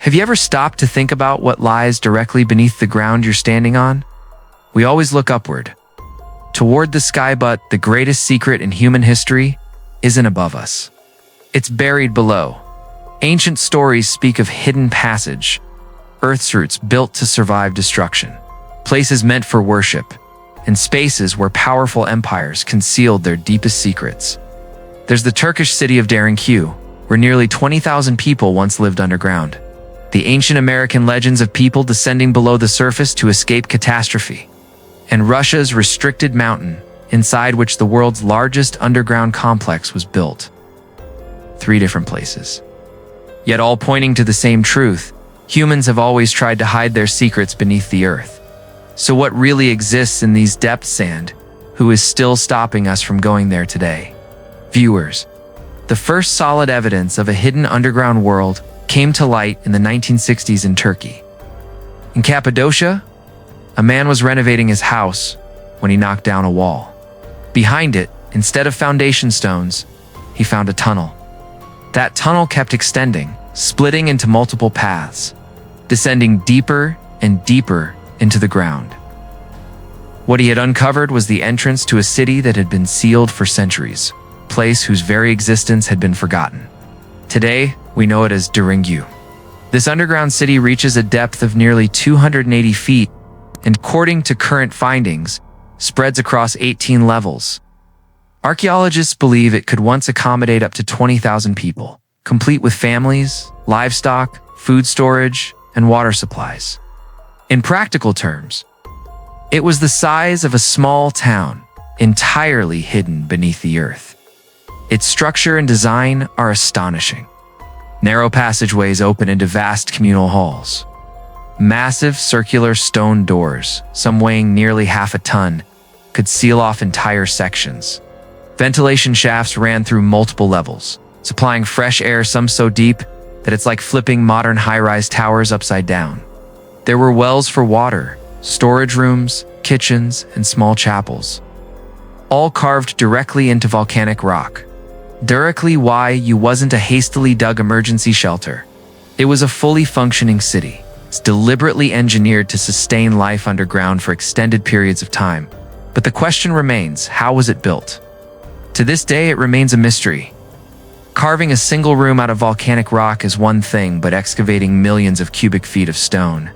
Have you ever stopped to think about what lies directly beneath the ground you're standing on? We always look upward, toward the sky, but the greatest secret in human history isn't above us. It's buried below. Ancient stories speak of hidden passage, Earth's roots built to survive destruction, places meant for worship, and spaces where powerful empires concealed their deepest secrets. There's the Turkish city of Derinkuyu, where nearly 20,000 people once lived underground. The ancient American legends of people descending below the surface to escape catastrophe. And Russia's restricted mountain, inside which the world's largest underground complex was built. 3 different places. Yet all pointing to the same truth: humans have always tried to hide their secrets beneath the earth. So what really exists in these depths, and who is still stopping us from going there today? Viewers, the first solid evidence of a hidden underground world came to light in the 1960s in Turkey. In Cappadocia, a man was renovating his house when he knocked down a wall. Behind it, instead of foundation stones, he found a tunnel. That tunnel kept extending, splitting into multiple paths, descending deeper and deeper into the ground. What he had uncovered was the entrance to a city that had been sealed for centuries, a place whose very existence had been forgotten. Today, we know it as Derinkuyu. This underground city reaches a depth of nearly 280 feet, and according to current findings, spreads across 18 levels. Archaeologists believe it could once accommodate up to 20,000 people, complete with families, livestock, food storage, and water supplies. In practical terms, it was the size of a small town, entirely hidden beneath the earth. Its structure and design are astonishing. Narrow passageways open into vast communal halls. Massive circular stone doors, some weighing nearly half a ton, could seal off entire sections. Ventilation shafts ran through multiple levels, supplying fresh air, some so deep that it's like flipping modern high-rise towers upside down. There were wells for water, storage rooms, kitchens, and small chapels, all carved directly into volcanic rock. Derinkuyu wasn't a hastily dug emergency shelter. It was a fully functioning city. It's deliberately engineered to sustain life underground for extended periods of time. But the question remains, how was it built? To this day, it remains a mystery. Carving a single room out of volcanic rock is one thing, but excavating millions of cubic feet of stone,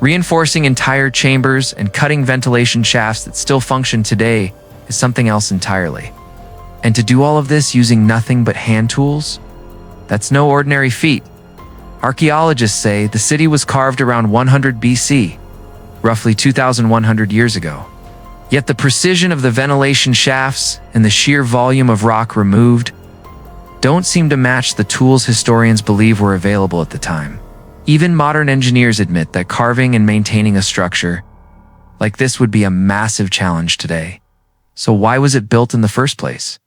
reinforcing entire chambers, and cutting ventilation shafts that still function today is something else entirely. And to do all of this using nothing but hand tools? That's no ordinary feat. Archaeologists say the city was carved around 100 BC, roughly 2,100 years ago. Yet the precision of the ventilation shafts and the sheer volume of rock removed don't seem to match the tools historians believe were available at the time. Even modern engineers admit that carving and maintaining a structure like this would be a massive challenge today. So why was it built in the first place?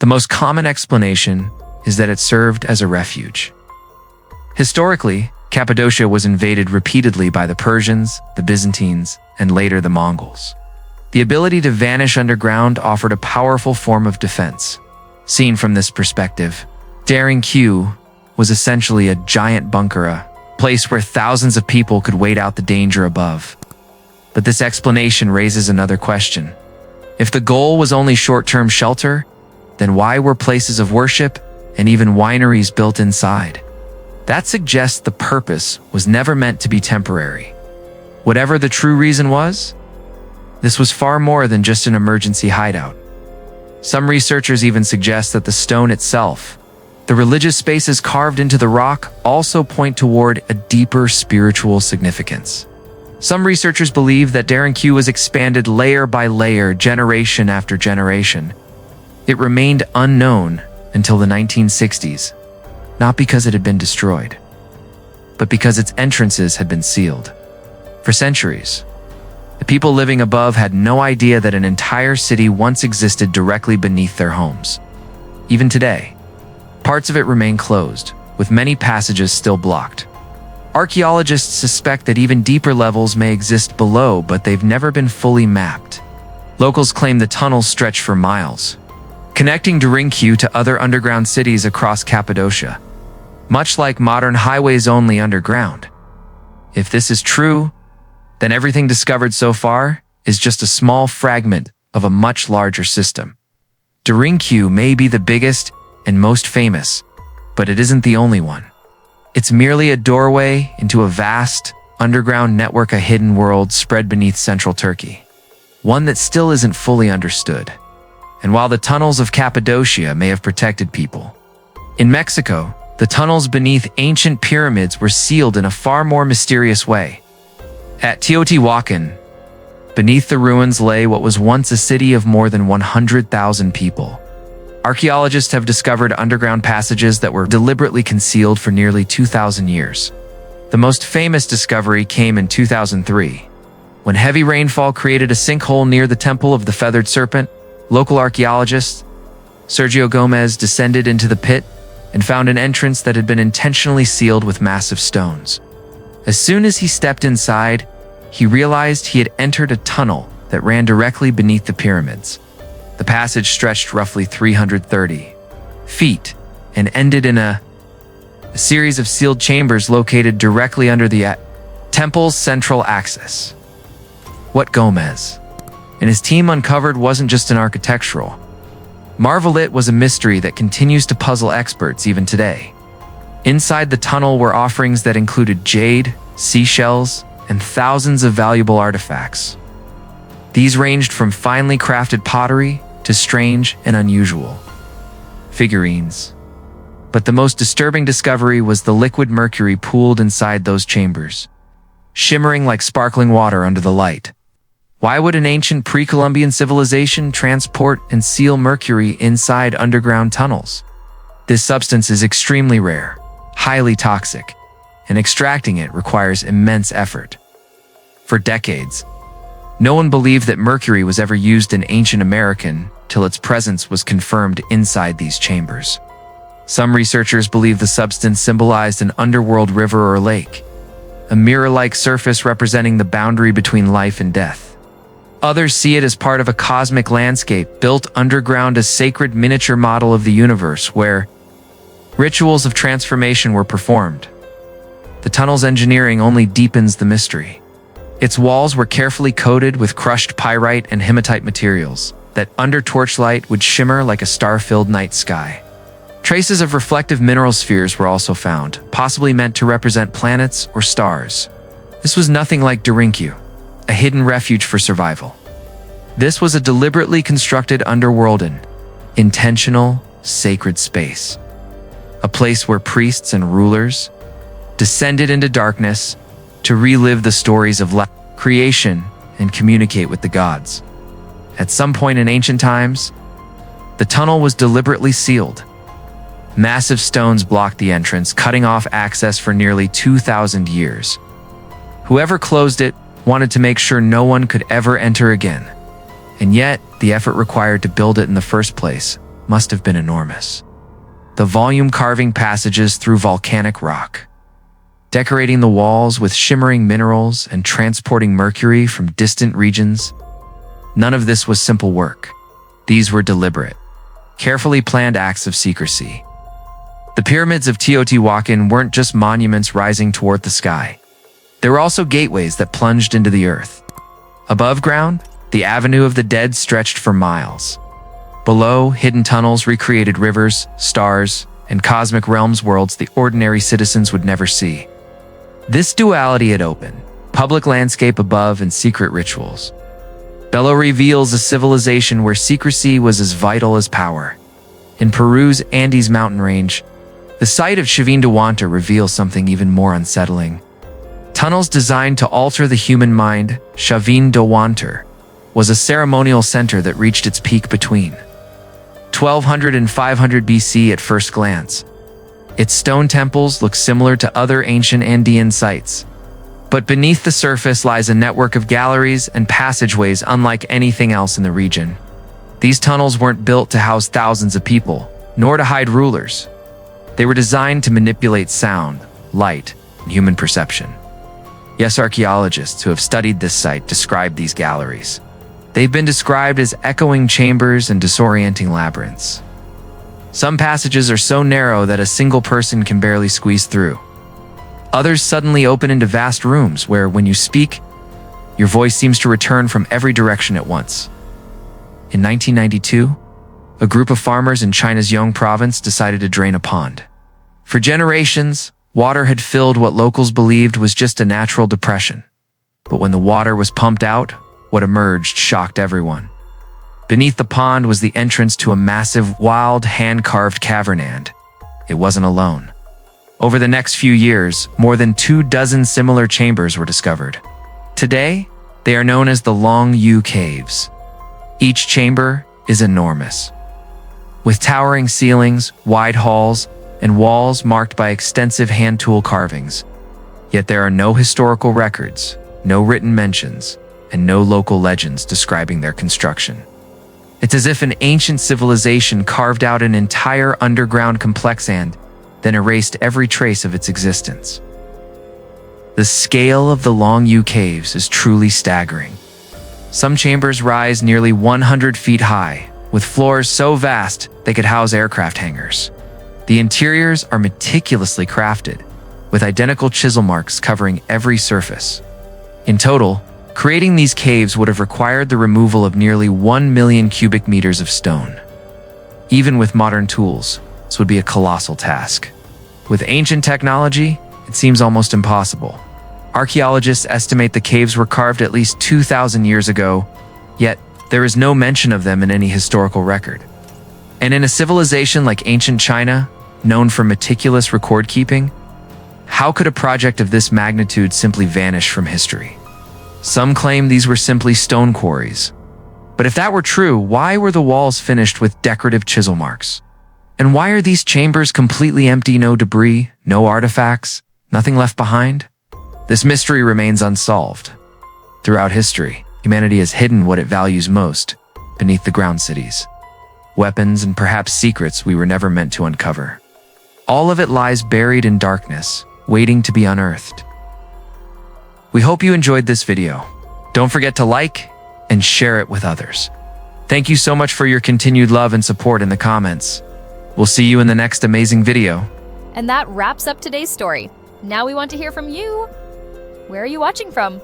The most common explanation is that it served as a refuge. Historically, Cappadocia was invaded repeatedly by the Persians, the Byzantines, and later the Mongols. The ability to vanish underground offered a powerful form of defense. Seen from this perspective, Derinkuyu was essentially a giant bunker, a place where thousands of people could wait out the danger above. But this explanation raises another question. If the goal was only short-term shelter, then why were places of worship and even wineries built inside? That suggests the purpose was never meant to be temporary. Whatever the true reason was, this was far more than just an emergency hideout. Some researchers even suggest that the stone itself, the religious spaces carved into the rock, also point toward a deeper spiritual significance. Some researchers believe that Derinkuyu was expanded layer by layer, generation after generation. It remained unknown until the 1960s, not because it had been destroyed, but because its entrances had been sealed. For centuries, the people living above had no idea that an entire city once existed directly beneath their homes. Even today, parts of it remain closed, with many passages still blocked. Archaeologists suspect that even deeper levels may exist below, but they've never been fully mapped. Locals claim the tunnels stretch for miles, connecting Derinkuyu to other underground cities across Cappadocia. much like modern highways only underground. If this is true, then everything discovered so far is just a small fragment of a much larger system. Derinku may be the biggest and most famous, but it isn't the only one. It's merely a doorway into a vast, underground network of hidden worlds spread beneath central Turkey, one that still isn't fully understood. And while the tunnels of Cappadocia may have protected people, in Mexico, the tunnels beneath ancient pyramids were sealed in a far more mysterious way. At Teotihuacan, beneath the ruins lay what was once a city of more than 100,000 people. Archaeologists have discovered underground passages that were deliberately concealed for nearly 2,000 years. The most famous discovery came in 2003, when heavy rainfall created a sinkhole near the Temple of the Feathered Serpent. Local archaeologist Sergio Gomez descended into the pit and found an entrance that had been intentionally sealed with massive stones. As soon as he stepped inside, he realized he had entered a tunnel that ran directly beneath the pyramids. The passage stretched roughly 330 feet and ended in a series of sealed chambers located directly under the temple's central axis. What Gomez and his team uncovered wasn't just an architectural marvel, it was a mystery that continues to puzzle experts even today. Inside the tunnel were offerings that included jade, seashells, and thousands of valuable artifacts. These ranged from finely crafted pottery to strange and unusual figurines. But the most disturbing discovery was the liquid mercury pooled inside those chambers, shimmering like sparkling water under the light. Why would an ancient pre-Columbian civilization transport and seal mercury inside underground tunnels? This substance is extremely rare, highly toxic, and extracting it requires immense effort. For decades, no one believed that mercury was ever used in ancient America till its presence was confirmed inside these chambers. Some researchers believe the substance symbolized an underworld river or lake, a mirror-like surface representing the boundary between life and death. Others see it as part of a cosmic landscape built underground, a sacred miniature model of the universe where rituals of transformation were performed. The tunnel's engineering only deepens the mystery. Its walls were carefully coated with crushed pyrite and hematite materials that, under torchlight, would shimmer like a star-filled night sky. Traces of reflective mineral spheres were also found, possibly meant to represent planets or stars. This was nothing like Derinku, a hidden refuge for survival. This was a deliberately constructed underworld and intentional, sacred space. A place where priests and rulers descended into darkness to relive the stories of creation and communicate with the gods. At some point in ancient times, the tunnel was deliberately sealed. Massive stones blocked the entrance, cutting off access for nearly 2,000 years. Whoever closed it wanted to make sure no one could ever enter again. And yet, the effort required to build it in the first place must have been enormous. The volume carving passages through volcanic rock, decorating the walls with shimmering minerals and transporting mercury from distant regions. None of this was simple work. These were deliberate, carefully planned acts of secrecy. The pyramids of Teotihuacan weren't just monuments rising toward the sky. There were also gateways that plunged into the earth. Above ground, the Avenue of the Dead stretched for miles. Below, hidden tunnels recreated rivers, stars, and cosmic realms, worlds the ordinary citizens would never see. This duality had opened, public landscape above and secret rituals. Bello reveals a civilization where secrecy was as vital as power. In Peru's Andes mountain range, the site of Chavindohuantar reveals something even more unsettling. Tunnels designed to alter the human mind, Chavindohuantar was a ceremonial center that reached its peak between 1200 and 500 BC at first glance. Its stone temples look similar to other ancient Andean sites. But beneath the surface lies a network of galleries and passageways unlike anything else in the region. These tunnels weren't built to house thousands of people, nor to hide rulers. They were designed to manipulate sound, light, and human perception. Yes, archaeologists who have studied this site describe these galleries. They've been described as echoing chambers and disorienting labyrinths. Some passages are so narrow that a single person can barely squeeze through. Others suddenly open into vast rooms where, when you speak, your voice seems to return from every direction at once. In 1992, a group of farmers in China's Yong province decided to drain a pond. For generations, water had filled what locals believed was just a natural depression. But when the water was pumped out, what emerged shocked everyone. Beneath the pond was the entrance to a massive, wild, hand-carved cavern, and it wasn't alone. Over the next few years, more than 24 similar chambers were discovered. Today, they are known as the Long Yu Caves. Each chamber is enormous, with towering ceilings, wide halls, and walls marked by extensive hand tool carvings. Yet there are no historical records, no written mentions, and no local legends describing their construction. It's as if an ancient civilization carved out an entire underground complex and then erased every trace of its existence. The scale of the Long Yu Caves is truly staggering. Some chambers rise nearly 100 feet high, with floors so vast they could house aircraft hangars. The interiors are meticulously crafted, with identical chisel marks covering every surface. In total, creating these caves would have required the removal of nearly 1 million cubic meters of stone. Even with modern tools, this would be a colossal task. With ancient technology, it seems almost impossible. Archaeologists estimate the caves were carved at least 2,000 years ago, yet there is no mention of them in any historical record. And in a civilization like ancient China, known for meticulous record-keeping, how could a project of this magnitude simply vanish from history? Some claim these were simply stone quarries. But if that were true, why were the walls finished with decorative chisel marks? And why are these chambers completely empty, no debris, no artifacts, nothing left behind? This mystery remains unsolved. Throughout history, humanity has hidden what it values most beneath the ground cities. Weapons and perhaps secrets we were never meant to uncover. All of it lies buried in darkness, waiting to be unearthed. We hope you enjoyed this video. Don't forget to like and share it with others. Thank you so much for your continued love and support in the comments. We'll see you in the next amazing video. And that wraps up today's story. Now we want to hear from you. Where are you watching from?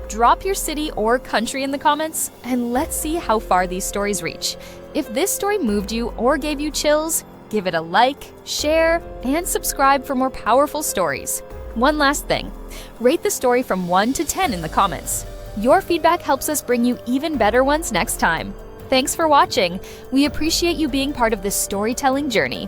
Drop your city or country in the comments, and let's see how far these stories reach. If this story moved you or gave you chills, give it a like, share, and subscribe for more powerful stories. One last thing, rate the story from 1 to 10 in the comments. Your feedback helps us bring you even better ones next time. Thanks for watching. We appreciate you being part of this storytelling journey.